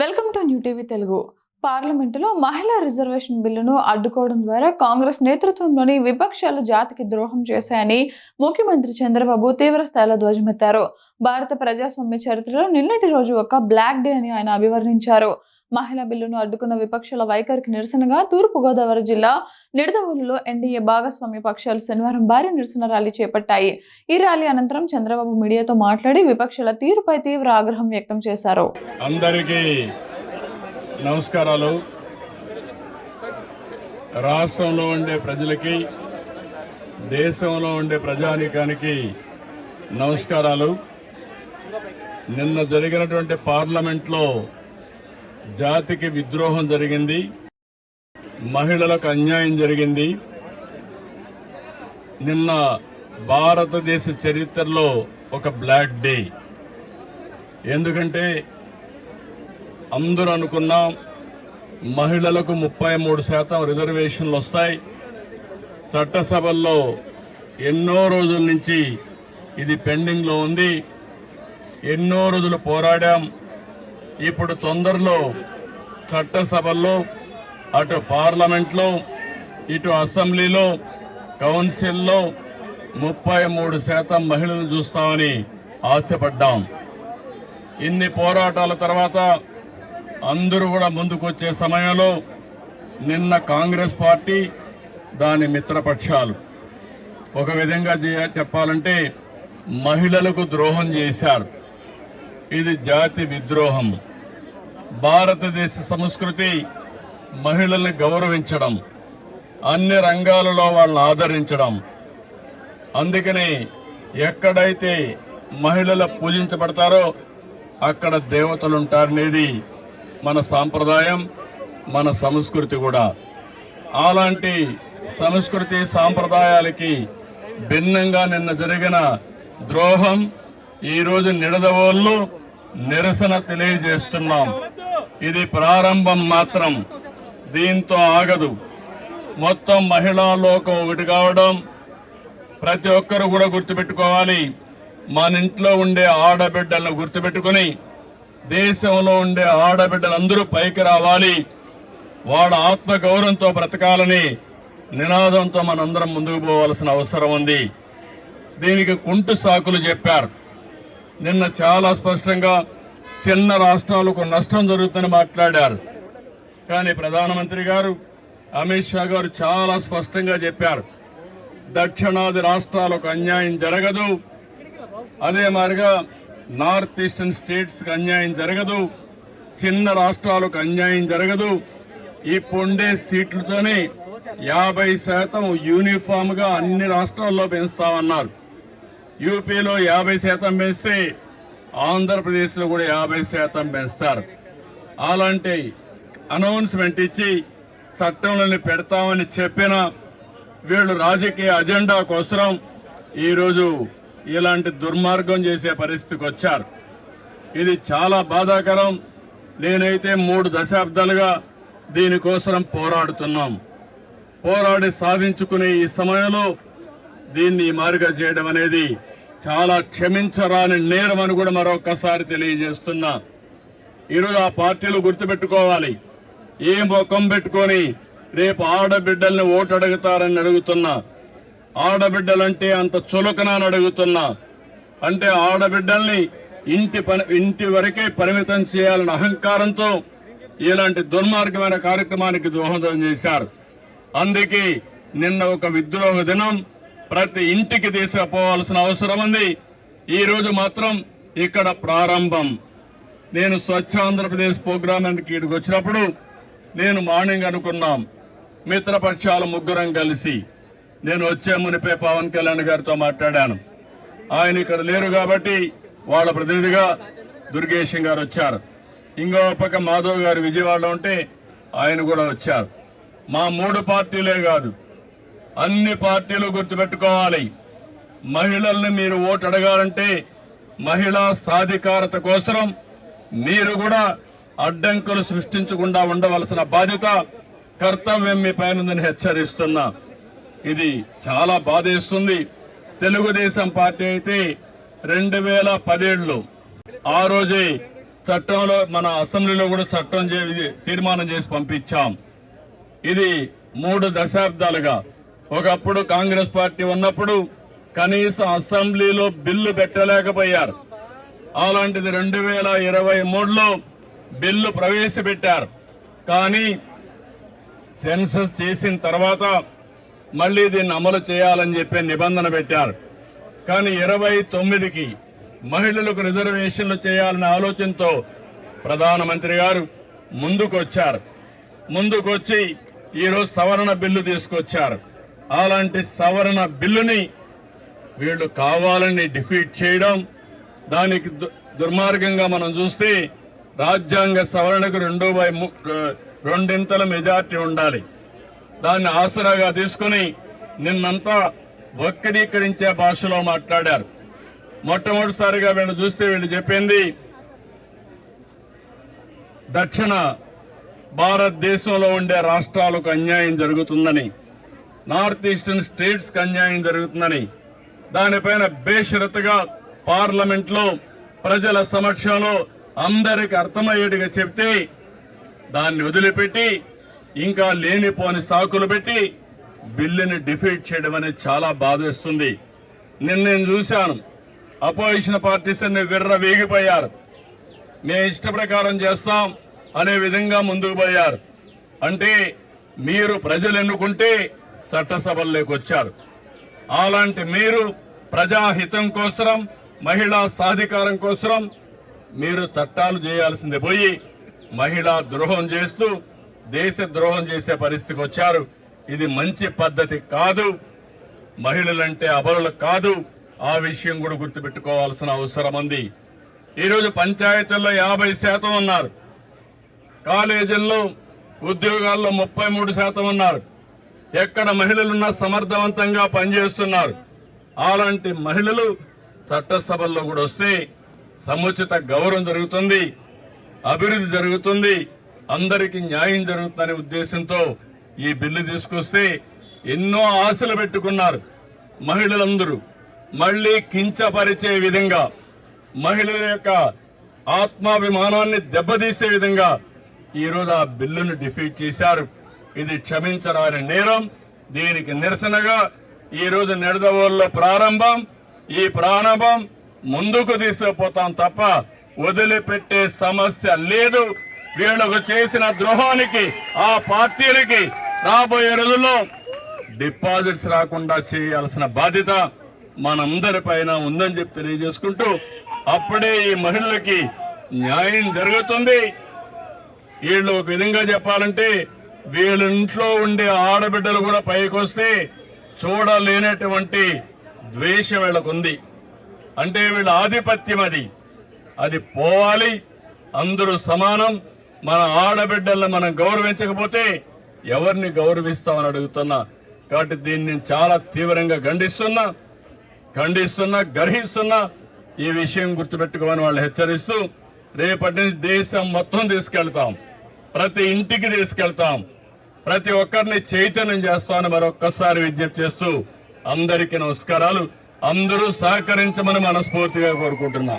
Welcome to new TV Telugu. పార్లమెంటులో మహిళా reservation బిల్లును అడ్డుకోవడం ద్వారా కాంగ్రెస్ నేతృత్వంలోని విపక్షాలు జాతికి ద్రోహం చేశాయని ముఖ్యమంత్రి చంద్రబాబు తీవ్ర స్థాయిలో ధ్వజమెత్తారు. భారత ప్రజాస్వామ్య చరిత్రలో నిన్నటి రోజు ఒక బ్లాక్ డే అని ఆయన అభివర్ణించారు. మహిళా బిల్లును అడ్డుకున్న విపక్షాల వైఖరికి నిరసనగా తూర్పుగోదావరి జిల్లా నిడదవోలులో ఎన్డీఏ భాగస్వామ్య పక్షాలు శనివారం భారీ నిరసన ర్యాలీ చేపట్టాయి. ఈ ర్యాలీ అనంతరం చంద్రబాబు మీడియాతో మాట్లాడి విపక్షాల తీరుపై తీవ్ర ఆగ్రహం వ్యక్తం చేశారు. అందరికీ నమస్కారాలు. రాష్ట్రంలో ఉండే ప్రజలకి, దేశంలో ఉండే ప్రజానీకానికి నమస్కారాలు. నిన్న జరిగినటువంటి పార్లమెంట్లో జాతికి విద్రోహం జరిగింది, మహిళలకు అన్యాయం జరిగింది. నిన్న భారతదేశ చరిత్రలో ఒక బ్లాక్ డే. ఎందుకంటే అందరూ అనుకున్నాం మహిళలకు 33% రిజర్వేషన్లు వస్తాయి. చట్టసభల్లో ఎన్నో రోజుల నుంచి ఇది పెండింగ్లో ఉంది. ఎన్నో రోజులు పోరాడాం. ఇప్పుడు తొందరలో చట్టసభల్లో, అటు పార్లమెంట్లో, ఇటు అసెంబ్లీలో, కౌన్సిల్లో 33% మహిళలను చూస్తామని ఆశపడ్డాం. ఇన్ని పోరాటాల తర్వాత అందరూ కూడా ముందుకొచ్చే సమయంలో నిన్న కాంగ్రెస్ పార్టీ, దాని మిత్రపక్షాలు ఒక విధంగా చెప్పాలంటే మహిళలకు ద్రోహం చేశారు. ఇది జాతి విద్రోహం. భారతదేశ సంస్కృతి మహిళల్ని గౌరవించడం, అన్ని రంగాలలో వాళ్ళని ఆదరించడం. అందుకని ఎక్కడైతే మహిళలు పూజించబడతారో అక్కడ దేవతలుంటారనేది మన సాంప్రదాయం, మన సంస్కృతి కూడా. అలాంటి సంస్కృతి సాంప్రదాయాలకి భిన్నంగా నిన్న జరిగిన ద్రోహం ఈరోజు నిడదవోలులో నిరసన తెలియజేస్తున్నాం. ఇది ప్రారంభం మాత్రం, దీంతో ఆగదు. మొత్తం మహిళా లోకం ఒకటి కావడం ప్రతి ఒక్కరు కూడా గుర్తుపెట్టుకోవాలి. మన ఇంట్లో ఉండే ఆడబిడ్డలను గుర్తుపెట్టుకుని దేశంలో ఉండే ఆడబిడ్డలందరూ పైకి రావాలి, వాళ్ళ ఆత్మగౌరవంతో బ్రతకాలని నినాదంతో మనందరం ముందుకు పోవాల్సిన అవసరం ఉంది. దీనికి కుంటు సాకులు చెప్పారు. నిన్న చాలా స్పష్టంగా చిన్న రాష్ట్రాలకు నష్టం జరుగుతుందని మాట్లాడారు. కానీ ప్రధానమంత్రి గారు, అమిత్ షా గారు చాలా స్పష్టంగా చెప్పారు, దక్షిణాది రాష్ట్రాలకు అన్యాయం జరగదు, అదే మాదిరిగా నార్త్ ఈస్టర్న్ స్టేట్స్ కి అన్యాయం జరగదు, చిన్న రాష్ట్రాలకు అన్యాయం జరగదు. ఈ పొండే సీట్లతోనే 50% యూనిఫామ్ గా అన్ని రాష్ట్రాల్లో పెంచుతామన్నారు. యూపీలో 50% పెంచితే ఆంధ్రప్రదేశ్ లో కూడా 50% పెంచుతారు. అలాంటి అనౌన్స్మెంట్ ఇచ్చి చట్టంలోని పెడతామని చెప్పిన వీళ్ళు రాజకీయ అజెండా కోసం ఈరోజు ఇలాంటి దుర్మార్గం చేసే పరిస్థితికి వచ్చారు. ఇది చాలా బాధాకరం. నేనైతే 3 దశాబ్దాలుగా దీనికోసం పోరాడుతున్నాం. పోరాడి సాధించుకునే ఈ సమయంలో దీన్ని మారుగా చేయడం అనేది చాలా క్షమించరాని నేరం అని కూడా మరొకసారి తెలియజేస్తున్నా. ఈరోజు ఆ పార్టీలు గుర్తుపెట్టుకోవాలి. ఏ ముఖం పెట్టుకొని రేపు ఆడబిడ్డల్ని ఓటు అడుగుతారని అడుగుతున్నా. ఆడబిడ్డలంటే అంత చులకనని అడుగుతున్నా. అంటే ఆడబిడ్డల్ని ఇంటి వరకే పరిమితం చేయాలన్న అహంకారంతో ఇలాంటి దుర్మార్గమైన కార్యక్రమానికి దోహదం చేశారు. అందుకే నిన్న ఒక విద్రోహ దినం, ప్రతి ఇంటికి తీసుకుపోవాల్సిన అవసరం ఉంది. ఈ రోజు మాత్రం ఇక్కడ ప్రారంభం. నేను స్వచ్ఛ ఆంధ్రప్రదేశ్ ప్రోగ్రామానికి ఇక్కడికి వచ్చినప్పుడు నేను మార్నింగ్ అనుకున్నాం, మిత్రపక్షాల ముగ్గురం కలిసి నేను వచ్చే మునిపే పవన్ కళ్యాణ్ గారితో మాట్లాడాను. ఆయన ఇక్కడ లేరు కాబట్టి వాళ్ళ ప్రతినిధిగా దుర్గేశం గారు వచ్చారు. ఇంకో పక్క మాధవ్ గారు విజయవాడలో ఉంటే ఆయన కూడా వచ్చారు. మా 3 పార్టీలే కాదు, అన్ని పార్టీలు గుర్తుపెట్టుకోవాలి. మహిళల్ని మీరు ఓటు అడగాలంటే మహిళా సాధికారత కోసం మీరు కూడా అడ్డంకులు సృష్టించకుండా ఉండవలసిన బాధ్యత, కర్తవ్యం మీ పైన హెచ్చరిస్తున్నా. ఇది చాలా బాధేస్తుంది. తెలుగుదేశం పార్టీ అయితే 2017లో ఆ రోజే చట్టంలో మన అసెంబ్లీలో కూడా తీర్మానం చేసి పంపించాం. ఇది 3 దశాబ్దాలుగా ఒకప్పుడు కాంగ్రెస్ పార్టీ ఉన్నప్పుడు కనీసం అసెంబ్లీలో బిల్లు పెట్టలేకపోయారు. అలాంటిది 2023లో బిల్లు ప్రవేశపెట్టారు. కానీ సెన్సస్ చేసిన తర్వాత మళ్లీ దీన్ని అమలు చేయాలని చెప్పి నిబంధన పెట్టారు. కానీ 29కి మహిళలకు రిజర్వేషన్లు చేయాలనే ఆలోచనతో ప్రధానమంత్రి గారు ముందుకొచ్చి ఈరోజు సవరణ బిల్లు తీసుకొచ్చారు. అలాంటి సవరణ బిల్లుని వీళ్లు కావాలని డిఫీట్ చేయడం, దానికి దుర్మార్గంగా మనం చూస్తే రాజ్యాంగ సవరణకు 2/2 మెజార్టీ ఉండాలి. దాన్ని ఆసరాగా తీసుకుని నిన్నంతా వక్రీకరించే భాషలో మాట్లాడారు. మొట్టమొదటిసారిగా వీళ్ళు చూస్తే వీళ్ళు చెప్పింది దక్షిణ భారతదేశంలో ఉండే రాష్ట్రాలకు అన్యాయం జరుగుతుందని, నార్త్ ఈస్టర్న్ స్టేట్స్ కి అన్యాయం జరుగుతుందని, దానిపైన బేషరతుగా పార్లమెంట్ లో ప్రజల సమక్షంలో అందరికి అర్థమయ్యేట్టుగా చెప్తే దాన్ని వదిలిపెట్టి ఇంకా లేనిపోని సాకులు పెట్టి బిల్లుని డిఫీట్ చేయడం అనేది చాలా బాధేస్తుంది. నేను చూశాను, అపోజిషన్ పార్టీస్ అన్ని విర్రవీగిపోయారు. మేము ఇష్ట ప్రకారం చేస్తాం అనే విధంగా ముందుకు పోయారు. అంటే మీరు ప్రజలు ఎన్నుకుంటే చట్టసభల్లోకి వచ్చారు. అలాంటి మీరు ప్రజాహితం కోసం, మహిళా సాధికారం కోసం మీరు చట్టాలు చేయాల్సిందే పోయి మహిళా ద్రోహం చేస్తూ దేశ ద్రోహం చేసే పరిస్థితికి వచ్చారు. ఇది మంచి పద్ధతి కాదు. మహిళలంటే అబలులు కాదు. ఆ విషయం కూడా గుర్తుపెట్టుకోవాల్సిన అవసరం ఉంది. ఈరోజు పంచాయతీల్లో 50% ఉన్నారు, కాలేజీల్లో ఉద్యోగాల్లో 33% ఉన్నారు. ఎక్కడ మహిళలున్నా సమర్థవంతంగా పనిచేస్తున్నారు. అలాంటి మహిళలు చట్టసభల్లో కూడా వస్తే సముచిత గౌరవం జరుగుతుంది, అభివృద్ధి జరుగుతుంది, అందరికీ న్యాయం జరుగుతుందనే ఉద్దేశంతో ఈ బిల్లు తీసుకొస్తే ఎన్నో ఆశలు పెట్టుకున్నారు మహిళలందరూ. మళ్లీ కించపరిచే విధంగా, మహిళల యొక్క ఆత్మాభిమానాన్ని దెబ్బతీసే విధంగా ఈరోజు ఆ బిల్లును డిఫీట్ చేశారు. ఇది క్షమించరాని నేరం. దీనికి నిరసనగా ఈరోజు నిడదవోలులో ఈ ప్రారంభం ముందుకు తీసుకుపోతాం తప్ప వదిలిపెట్టే సమస్య లేదు. వీళ్లకు చేసిన ద్రోహానికి ఆ పార్టీలకి రాబోయే రోజుల్లో డిపాజిట్స్ రాకుండా చేయాల్సిన బాధ్యత మనందరిపైన ఉందని చెప్పి తెలియజేసుకుంటూ, అప్పుడే ఈ మహిళలకి న్యాయం జరుగుతుంది. వీళ్ళు ఒక విధంగా చెప్పాలంటే వీళ్ళ ఇంట్లో ఉండే ఆడబిడ్డలు కూడా పైకొస్తే చూడలేనటువంటి ద్వేషం వీళ్ళకుంది. అంటే వీళ్ళ ఆధిపత్యం అది పోవాలి. అందరూ సమానం. మన ఆడబిడ్డలను మనం గౌరవించకపోతే ఎవరిని గౌరవిస్తామని అడుగుతున్నా. కాబట్టి దీన్ని నేను చాలా తీవ్రంగా ఖండిస్తున్నా, గర్హిస్తున్నా. ఈ విషయం గుర్తుపెట్టుకోమని వాళ్ళు హెచ్చరిస్తూ, రేపటి నుంచి దేశం మొత్తం తీసుకెళ్తాం, ప్రతి ఇంటికి తీసుకెళ్తాం, ప్రతి ఒక్కరిని చైతన్యం చేస్తామని మరొక్కసారి విజ్ఞప్తి చేస్తూ అందరికీ నమస్కారాలు. అందరూ సహకరించమని మనస్ఫూర్తిగా కోరుకుంటున్నా.